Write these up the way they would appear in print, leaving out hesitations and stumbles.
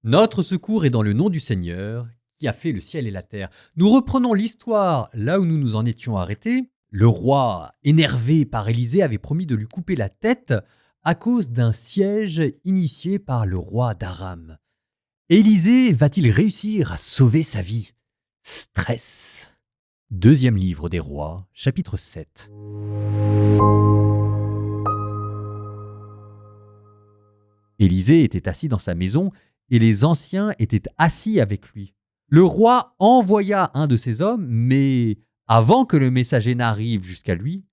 Notre secours est dans le nom du Seigneur, qui a fait le ciel et la terre. Nous reprenons l'histoire là où nous nous en étions arrêtés. Le roi, énervé par Élisée, avait promis de lui couper la tête à cause d'un siège initié par le roi d'Aram. Élisée va-t-il réussir à sauver sa vie? Stress. Deuxième livre des rois, chapitre 7. Élisée était assis dans sa maison et les anciens étaient assis avec lui. Le roi envoya un de ses hommes, mais avant que le messager n'arrive jusqu'à lui,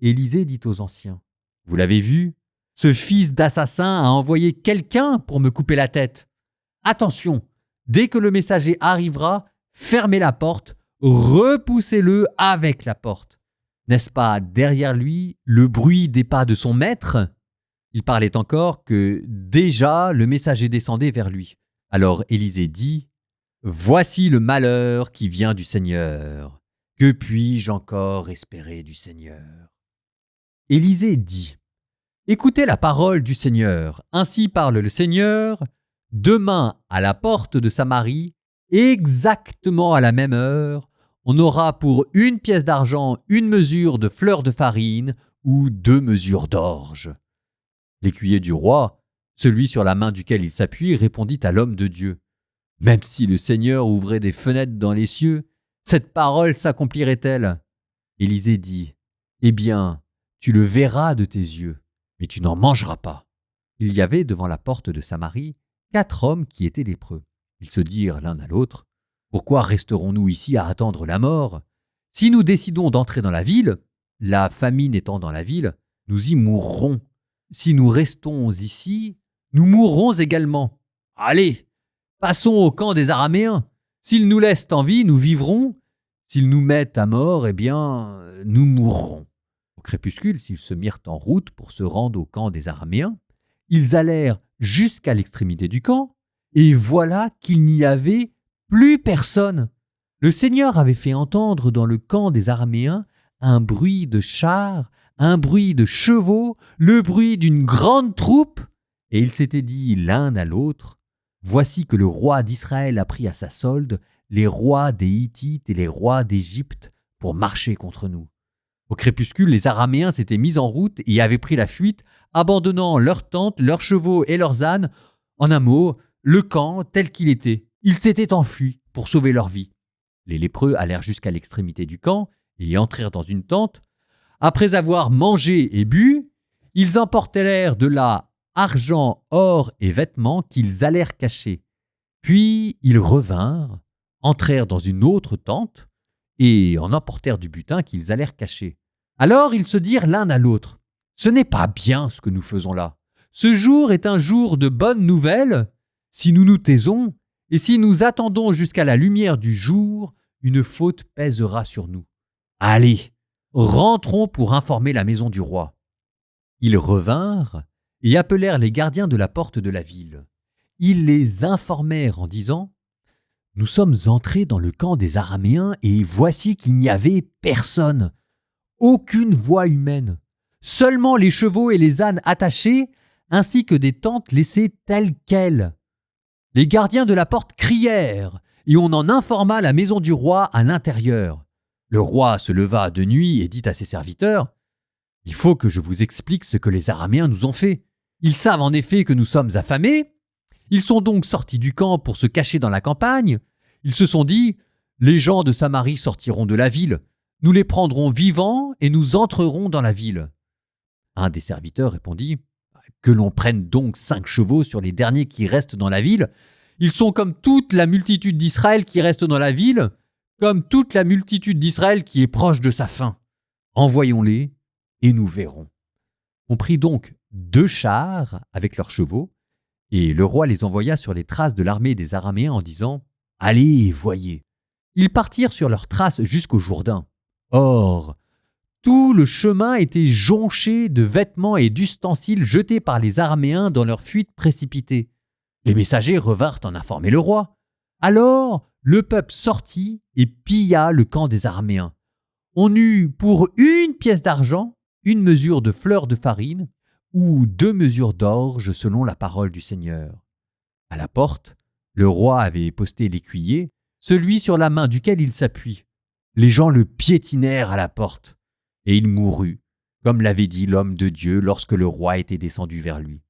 Élisée dit aux anciens: « Vous l'avez vu, ce fils d'assassin a envoyé quelqu'un pour me couper la tête. Attention, dès que le messager arrivera, fermez la porte, repoussez-le avec la porte. N'est-ce pas derrière lui le bruit des pas de son maître ?» Il parlait encore que déjà le messager descendait vers lui. Alors Élisée dit: « Voici le malheur qui vient du Seigneur. Que puis-je encore espérer du Seigneur ?» Élisée dit: « Écoutez la parole du Seigneur. Ainsi parle le Seigneur. Demain, à la porte de Samarie, exactement à la même heure, on aura pour 1 pièce d'argent 1 mesure de fleur de farine ou 2 mesures d'orge. » L'écuyer du roi, celui sur la main duquel il s'appuie, répondit à l'homme de Dieu: « Même si le Seigneur ouvrait des fenêtres dans les cieux, cette parole s'accomplirait-elle » Élisée dit: « Eh bien, tu le verras de tes yeux, mais tu n'en mangeras pas. » Il y avait devant la porte de Samarie 4 hommes qui étaient lépreux. Ils se dirent l'un à l'autre: « Pourquoi resterons-nous ici à attendre la mort? Si nous décidons d'entrer dans la ville, la famine étant dans la ville, nous y mourrons. Si nous restons ici, nous mourrons également. Allez, passons au camp des Araméens. S'ils nous laissent en vie, nous vivrons. S'ils nous mettent à mort, eh bien, nous mourrons. » Au crépuscule, s'ils se mirent en route pour se rendre au camp des Araméens, ils allèrent jusqu'à l'extrémité du camp, et voilà qu'il n'y avait plus personne. Le Seigneur avait fait entendre dans le camp des Araméens un bruit de chars, un bruit de chevaux, le bruit d'une grande troupe, et ils s'étaient dit l'un à l'autre: « Voici que le roi d'Israël a pris à sa solde les rois des Hittites et les rois d'Égypte pour marcher contre nous. » Au crépuscule, les Araméens s'étaient mis en route et avaient pris la fuite, abandonnant leurs tentes, leurs chevaux et leurs ânes. En un mot, le camp tel qu'il était. Ils s'étaient enfuis pour sauver leur vie. Les lépreux allèrent jusqu'à l'extrémité du camp et entrèrent dans une tente. Après avoir mangé et bu, ils emportèrent de là argent, or et vêtements qu'ils allèrent cacher. Puis ils revinrent, entrèrent dans une autre tente et en emportèrent du butin qu'ils allèrent cacher. Alors ils se dirent l'un à l'autre: « Ce n'est pas bien ce que nous faisons là. Ce jour est un jour de bonnes nouvelles. Si nous nous taisons et si nous attendons jusqu'à la lumière du jour, une faute pèsera sur nous. Allez, rentrons pour informer la maison du roi. » Ils revinrent et appelèrent les gardiens de la porte de la ville. Ils les informèrent en disant: « Nous sommes entrés dans le camp des Araméens et voici qu'il n'y avait personne, aucune voix humaine, seulement les chevaux et les ânes attachés, ainsi que des tentes laissées telles quelles. Les gardiens de la porte crièrent, et on en informa la maison du roi à l'intérieur. Le roi se leva de nuit et dit à ses serviteurs: « Il faut que je vous explique ce que les Araméens nous ont fait. Ils savent en effet que nous sommes affamés. Ils sont donc sortis du camp pour se cacher dans la campagne. Ils se sont dit: « Les gens de Samarie sortiront de la ville. Nous les prendrons vivants et nous entrerons dans la ville. » Un des serviteurs répondit: « Que l'on prenne donc 5 chevaux sur les derniers qui restent dans la ville. Ils sont comme toute la multitude d'Israël qui reste dans la ville, comme toute la multitude d'Israël qui est proche de sa fin. Envoyons-les et nous verrons. » On prit donc 2 chars avec leurs chevaux, et le roi les envoya sur les traces de l'armée des Araméens en disant: « Allez, voyez. » Ils partirent sur leurs traces jusqu'au Jourdain. Or, tout le chemin était jonché de vêtements et d'ustensiles jetés par les Araméens dans leur fuite précipitée. Les messagers revinrent en informer le roi. Alors le peuple sortit et pilla le camp des Araméens. On eut pour 1 pièce d'argent 1 mesure de fleur de farine ou 2 mesures d'orge selon la parole du Seigneur. À la porte, Le roi avait posté l'écuyer, celui sur la main duquel il s'appuie. Les gens le piétinèrent à la porte, et il mourut, comme l'avait dit l'homme de Dieu lorsque le roi était descendu vers lui.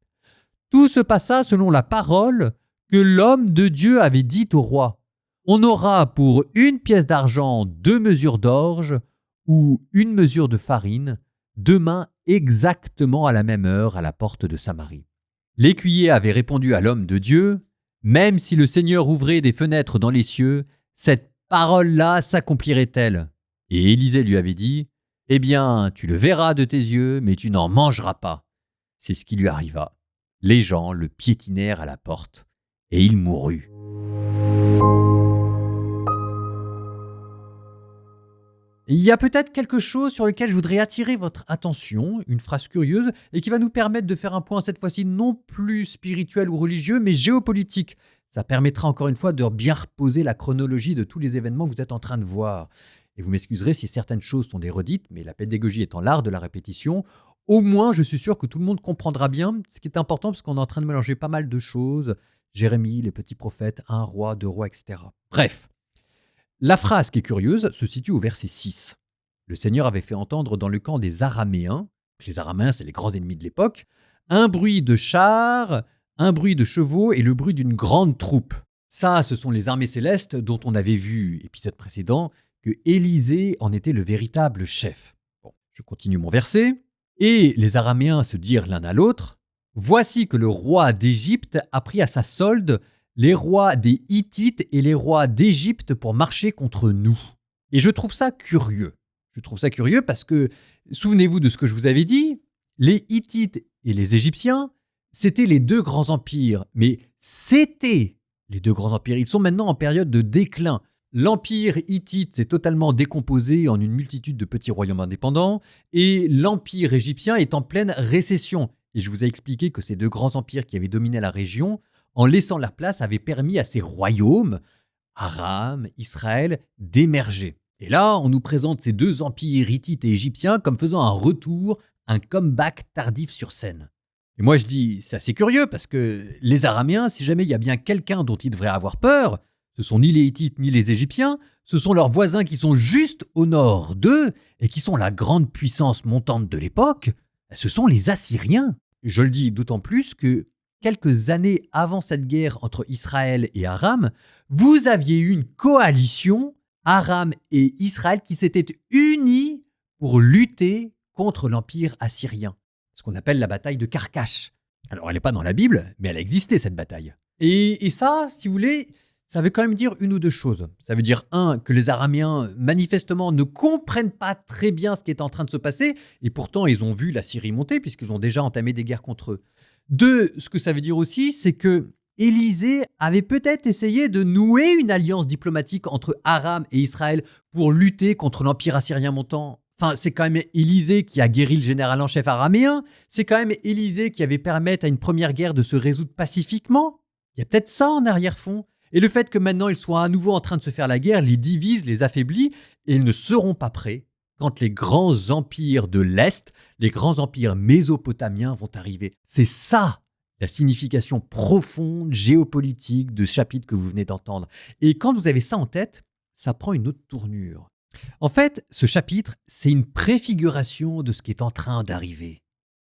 Tout se passa selon la parole que l'homme de Dieu avait dite au roi. On aura pour 1 pièce d'argent 2 mesures d'orge ou 1 mesure de farine, demain exactement à la même heure à la porte de Samarie. L'écuyer avait répondu à l'homme de Dieu, « Même si le Seigneur ouvrait des fenêtres dans les cieux, cette parole-là s'accomplirait-elle » Et Élisée lui avait dit, « Eh bien, tu le verras de tes yeux, mais tu n'en mangeras pas. » C'est ce qui lui arriva. Les gens le piétinèrent à la porte, et il mourut. Il y a peut-être quelque chose sur lequel je voudrais attirer votre attention, une phrase curieuse, et qui va nous permettre de faire un point cette fois-ci non plus spirituel ou religieux, mais géopolitique. Ça permettra encore une fois de bien reposer la chronologie de tous les événements que vous êtes en train de voir. Et vous m'excuserez si certaines choses sont des redites, mais la pédagogie étant l'art de la répétition, au moins je suis sûr que tout le monde comprendra bien ce qui est important parce qu'on est en train de mélanger pas mal de choses. Jérémie, les petits prophètes, un roi, 2 rois, etc. Bref. La phrase qui est curieuse se situe au verset 6. Le Seigneur avait fait entendre dans le camp des Araméens, les Araméens c'est les grands ennemis de l'époque, un bruit de chars, un bruit de chevaux et le bruit d'une grande troupe. Ça, ce sont les armées célestes dont on avait vu, épisode précédent, que Élisée en était le véritable chef. Bon, je continue mon verset. Et les Araméens se dirent l'un à l'autre, « Voici que le roi d'Égypte a pris à sa solde les rois des Hittites et les rois d'Égypte pour marcher contre nous. » Et je trouve ça curieux. Je trouve ça curieux parce que, souvenez-vous de ce que je vous avais dit, les Hittites et les Égyptiens, c'était les 2 grands empires. Mais c'était les 2 grands empires. Ils sont maintenant en période de déclin. L'empire hittite s'est totalement décomposé en une multitude de petits royaumes indépendants et l'empire égyptien est en pleine récession. Et je vous ai expliqué que ces 2 grands empires qui avaient dominé la région, en laissant leur place, avaient permis à ces royaumes, Aram, Israël, d'émerger. Et là, on nous présente ces 2 empires hittites et égyptiens comme faisant un retour, un comeback tardif sur scène. Et moi je dis, c'est assez curieux parce que les Araméens, si jamais il y a bien quelqu'un dont ils devraient avoir peur, ce sont ni les Hittites ni les Égyptiens, ce sont leurs voisins qui sont juste au nord d'eux et qui sont la grande puissance montante de l'époque, ce sont les Assyriens. Je le dis d'autant plus que quelques années avant cette guerre entre Israël et Aram, vous aviez eu une coalition, Aram et Israël, qui s'étaient unis pour lutter contre l'empire assyrien. Ce qu'on appelle la bataille de Carcache. Alors elle n'est pas dans la Bible, mais elle a existé cette bataille. Et ça, si vous voulez, ça veut quand même dire une ou 2 choses. Ça veut dire, 1, que les Araméens, manifestement, ne comprennent pas très bien ce qui est en train de se passer, et pourtant ils ont vu la Syrie monter, puisqu'ils ont déjà entamé des guerres contre eux. 2, ce que ça veut dire aussi, c'est que Élisée avait peut-être essayé de nouer une alliance diplomatique entre Aram et Israël pour lutter contre l'empire assyrien montant. Enfin, c'est quand même Élisée qui a guéri le général en chef araméen, c'est quand même Élisée qui avait permis à une première guerre de se résoudre pacifiquement. Il y a peut-être ça en arrière-fond. Et le fait que maintenant ils soient à nouveau en train de se faire la guerre les divise, les affaiblit, et ils ne seront pas prêts quand les grands empires de l'Est, les grands empires mésopotamiens vont arriver. C'est ça la signification profonde, géopolitique de ce chapitre que vous venez d'entendre. Et quand vous avez ça en tête, ça prend une autre tournure. En fait, ce chapitre, c'est une préfiguration de ce qui est en train d'arriver.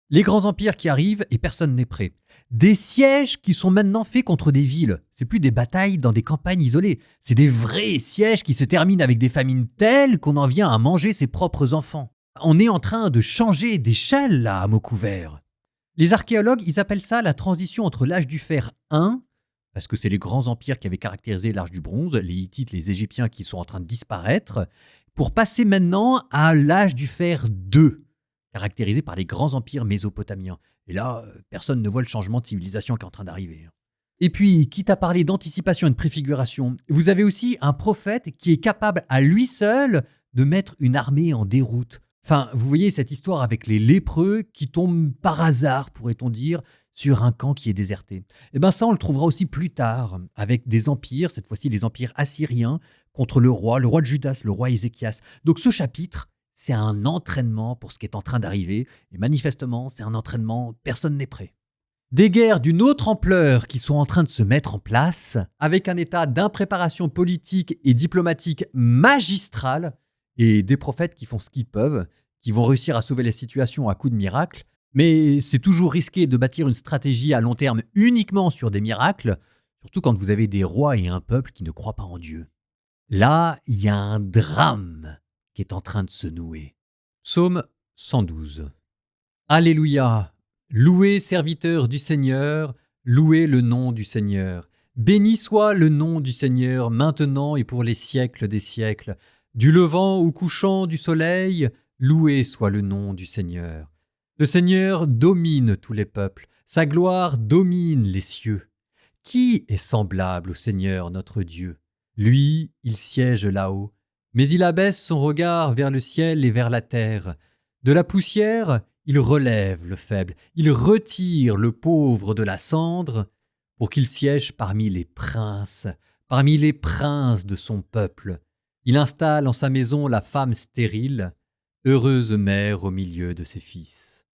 Les grands empires qui arrivent et personne n'est prêt. Des sièges qui sont maintenant faits contre des villes. C'est plus des batailles dans des campagnes isolées. C'est des vrais sièges qui se terminent avec des famines telles qu'on en vient à manger ses propres enfants. On est en train de changer d'échelle là à mots couverts. Les archéologues, ils appellent ça la transition entre l'âge du fer 1, parce que c'est les grands empires qui avaient caractérisé l'âge du bronze, les Hittites, les Égyptiens qui sont en train de disparaître, pour passer maintenant à l'âge du fer 2. Caractérisé par les grands empires mésopotamiens. Et là, personne ne voit le changement de civilisation qui est en train d'arriver. Et puis, quitte à parler d'anticipation et de préfiguration, vous avez aussi un prophète qui est capable à lui seul de mettre une armée en déroute. Enfin, vous voyez cette histoire avec les lépreux qui tombent par hasard, pourrait-on dire, sur un camp qui est déserté. Et bien ça, on le trouvera aussi plus tard, avec des empires, cette fois-ci les empires assyriens, contre le roi de Judas, le roi Ézéchias. Donc ce chapitre, c'est un entraînement pour ce qui est en train d'arriver. Et manifestement, c'est un entraînement, personne n'est prêt. Des guerres d'une autre ampleur qui sont en train de se mettre en place, avec un état d'impréparation politique et diplomatique magistrale, et des prophètes qui font ce qu'ils peuvent, qui vont réussir à sauver la situation à coups de miracles, mais c'est toujours risqué de bâtir une stratégie à long terme uniquement sur des miracles, surtout quand vous avez des rois et un peuple qui ne croient pas en Dieu. Là, il y a un drame qui est en train de se nouer. Psaume 112. Alléluia! Louez, serviteurs du Seigneur, louez le nom du Seigneur. Béni soit le nom du Seigneur, maintenant et pour les siècles des siècles. Du levant au couchant du soleil, loué soit le nom du Seigneur. Le Seigneur domine tous les peuples, sa gloire domine les cieux. Qui est semblable au Seigneur notre Dieu? Lui, il siège là-haut, mais il abaisse son regard vers le ciel et vers la terre. De la poussière, il relève le faible, il retire le pauvre de la cendre, pour qu'il siège parmi les princes de son peuple. Il installe en sa maison la femme stérile, heureuse mère au milieu de ses fils.